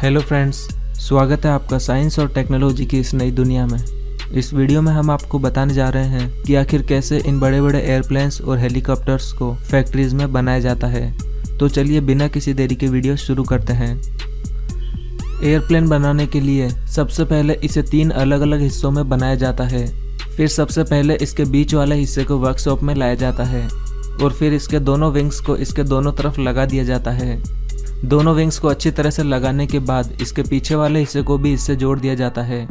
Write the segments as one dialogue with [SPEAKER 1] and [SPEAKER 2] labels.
[SPEAKER 1] Hello friends, स्वागत है आपका साइंस और टेक्नोलॉजी की इस नई दुनिया में। इस वीडियो में हम आपको बताने जा रहे हैं कि आखिर कैसे इन बड़े बड़े एयरप्लेन्स और हेलीकॉप्टर्स को फैक्ट्रीज में बनाया जाता है। तो चलिए बिना किसी देरी के वीडियो शुरू करते हैं। एयरप्लेन बनाने के लिए सबसे पहले इसे 3 अलग अलग हिस्सों में बनाया जाता है। फिर सबसे पहले इसके बीच वाले हिस्से को वर्कशॉप में लाया जाता है और फिर इसके दोनों विंग्स को इसके दोनों तरफ लगा दिया जाता है। दोनों विंग्स को अच्छी तरह से लगाने के बाद इसके पीछे वाले हिस्से को भी इससे जोड़ दिया जाता है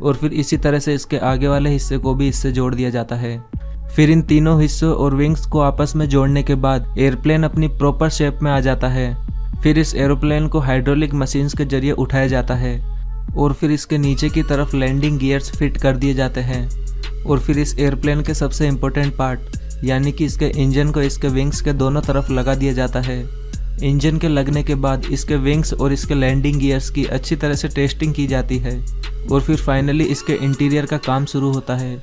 [SPEAKER 1] और फिर इसी तरह से इसके आगे वाले हिस्से को भी इससे जोड़ दिया जाता है। फिर इन तीनों हिस्सों और विंग्स को आपस में जोड़ने के बाद एयरप्लेन अपनी प्रॉपर शेप में आ जाता है। फिर इस एरोप्लेन को हाइड्रोलिक मशीन्स के जरिए उठाया जाता है और फिर इसके नीचे की तरफ लैंडिंग गियर्स फिट कर दिए जाते हैं और फिर इस एयरप्लेन के सबसे इम्पोर्टेंट पार्ट यानी कि इसके इंजन को इसके विंग्स के दोनों तरफ लगा दिया जाता है। इंजन के लगने के बाद इसके विंग्स और इसके लैंडिंग गियर्स की अच्छी तरह से टेस्टिंग की जाती है और फिर फाइनली इसके इंटीरियर का काम शुरू होता है।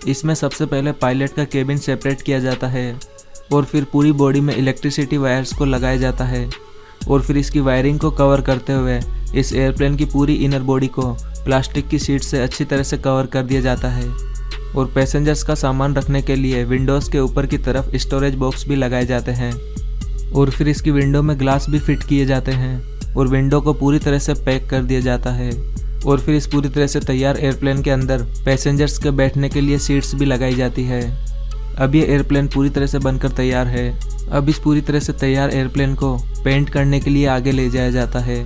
[SPEAKER 1] इसमें सबसे पहले पायलट का केबिन सेपरेट किया जाता है और फिर पूरी बॉडी में इलेक्ट्रिसिटी वायर्स को लगाया जाता है और फिर इसकी वायरिंग को कवर करते हुए इस एयरप्लेन की पूरी इनर बॉडी को प्लास्टिक की शीट से अच्छी तरह से कवर कर दिया जाता है और पैसेंजर्स का सामान रखने के लिए विंडोज़ के ऊपर की तरफ स्टोरेज बॉक्स भी लगाए जाते हैं और फिर इसकी विंडो में ग्लास भी फिट किए जाते हैं और विंडो को पूरी तरह से पैक कर दिया जाता है और फिर इस पूरी तरह से तैयार एयरप्लेन के अंदर पैसेंजर्स के बैठने के लिए सीट्स भी लगाई जाती है। अब ये एयरप्लेन पूरी तरह से बनकर तैयार है। अब इस पूरी तरह से तैयार एयरप्लेन को पेंट करने के लिए आगे ले जाया जाता है।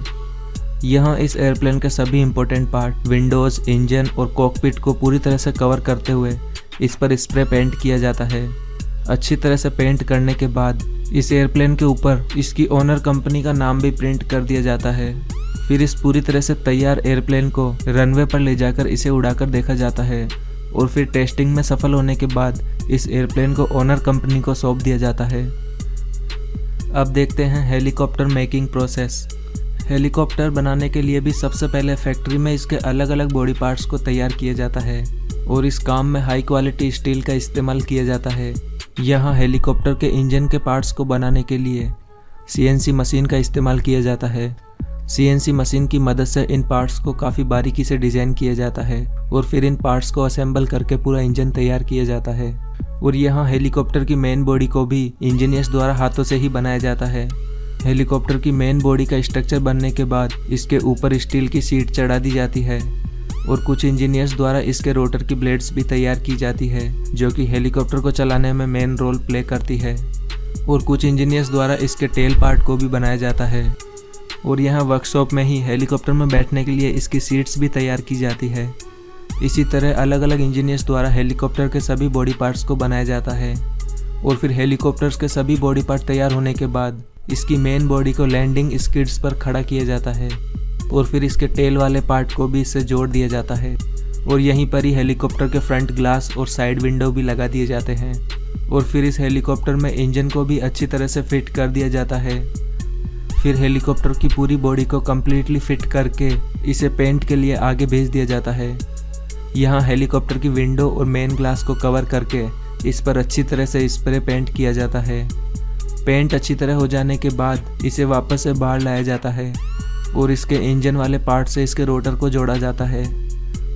[SPEAKER 1] यहाँ इस एयरप्लेन के सभी इंपॉर्टेंट पार्ट विंडोज़, इंजन और कॉकपिट को पूरी तरह से कवर करते हुए इस पर स्प्रे पेंट किया जाता है। अच्छी तरह से पेंट करने के बाद इस एयरप्लेन के ऊपर इसकी ओनर कंपनी का नाम भी प्रिंट कर दिया जाता है। फिर इस पूरी तरह से तैयार एयरप्लेन को रनवे पर ले जाकर इसे उड़ाकर देखा जाता है और फिर टेस्टिंग में सफल होने के बाद इस एयरप्लेन को ओनर कंपनी को सौंप दिया जाता है। अब देखते हैं हेलीकॉप्टर मेकिंग प्रोसेस। हेलीकॉप्टर बनाने के लिए भी सबसे पहले फैक्ट्री में इसके अलग अलग बॉडी पार्ट्स को तैयार किया जाता है और इस काम में हाई क्वालिटी स्टील का इस्तेमाल किया जाता है। यहाँ हेलीकॉप्टर के इंजन के पार्ट्स को बनाने के लिए CNC मशीन का इस्तेमाल किया जाता है। CNC मशीन की मदद से इन पार्ट्स को काफ़ी बारीकी से डिज़ाइन किया जाता है और फिर इन पार्ट्स को असेंबल करके पूरा इंजन तैयार किया जाता है। और यहाँ हेलीकॉप्टर की मेन बॉडी को भी इंजीनियर्स द्वारा हाथों से ही बनाया जाता है। हेलीकॉप्टर की मेन बॉडी का स्ट्रक्चर बनने के बाद इसके ऊपर स्टील की सीट चढ़ा दी जाती है और कुछ इंजीनियर्स द्वारा इसके रोटर की ब्लेड्स भी तैयार की जाती है जो कि हेलीकॉप्टर को चलाने में मेन रोल प्ले करती है और कुछ इंजीनियर्स द्वारा इसके टेल पार्ट को भी बनाया जाता है और यहाँ वर्कशॉप में ही हेलीकॉप्टर में बैठने के लिए इसकी सीट्स भी तैयार की जाती है। इसी तरह अलग अलग इंजीनियर्स द्वारा हेलीकॉप्टर के सभी बॉडी पार्ट्स को बनाया जाता है और फिर हेलीकॉप्टर्स के सभी बॉडी पार्ट तैयार होने के बाद इसकी मेन बॉडी को लैंडिंग स्किड्स पर खड़ा किया जाता है और फिर इसके टेल वाले पार्ट को भी इससे जोड़ दिया जाता है और यहीं पर ही हेलीकॉप्टर के फ्रंट ग्लास और साइड विंडो भी लगा दिए जाते हैं और फिर इस हेलीकॉप्टर में इंजन को भी अच्छी तरह से फिट कर दिया जाता है। फिर हेलीकॉप्टर की पूरी बॉडी को कम्प्लीटली फिट करके इसे पेंट के लिए आगे भेज दिया जाता है। यहाँ हेलीकॉप्टर की विंडो और मेन ग्लास को कवर करके इस पर अच्छी तरह से स्प्रे पेंट किया जाता है। पेंट अच्छी तरह हो जाने के बाद इसे वापस से बाहर लाया जाता है और इसके इंजन वाले पार्ट से इसके रोटर को जोड़ा जाता है।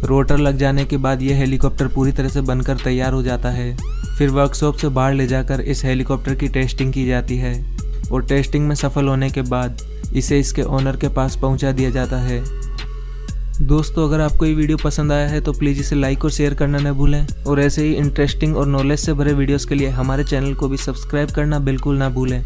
[SPEAKER 1] रोटर लग जाने के बाद यह हेलीकॉप्टर पूरी तरह से बनकर तैयार हो जाता है। फिर वर्कशॉप से बाहर ले जाकर इस हेलीकॉप्टर की टेस्टिंग की जाती है और टेस्टिंग में सफल होने के बाद इसे इसके ओनर के पास पहुंचा दिया जाता है। दोस्तों, अगर आपको ये वीडियो पसंद आया है तो प्लीज़ इसे लाइक और शेयर करना न भूलें और ऐसे ही इंटरेस्टिंग और नॉलेज से भरे वीडियोज़ के लिए हमारे चैनल को भी सब्सक्राइब करना बिल्कुल ना भूलें।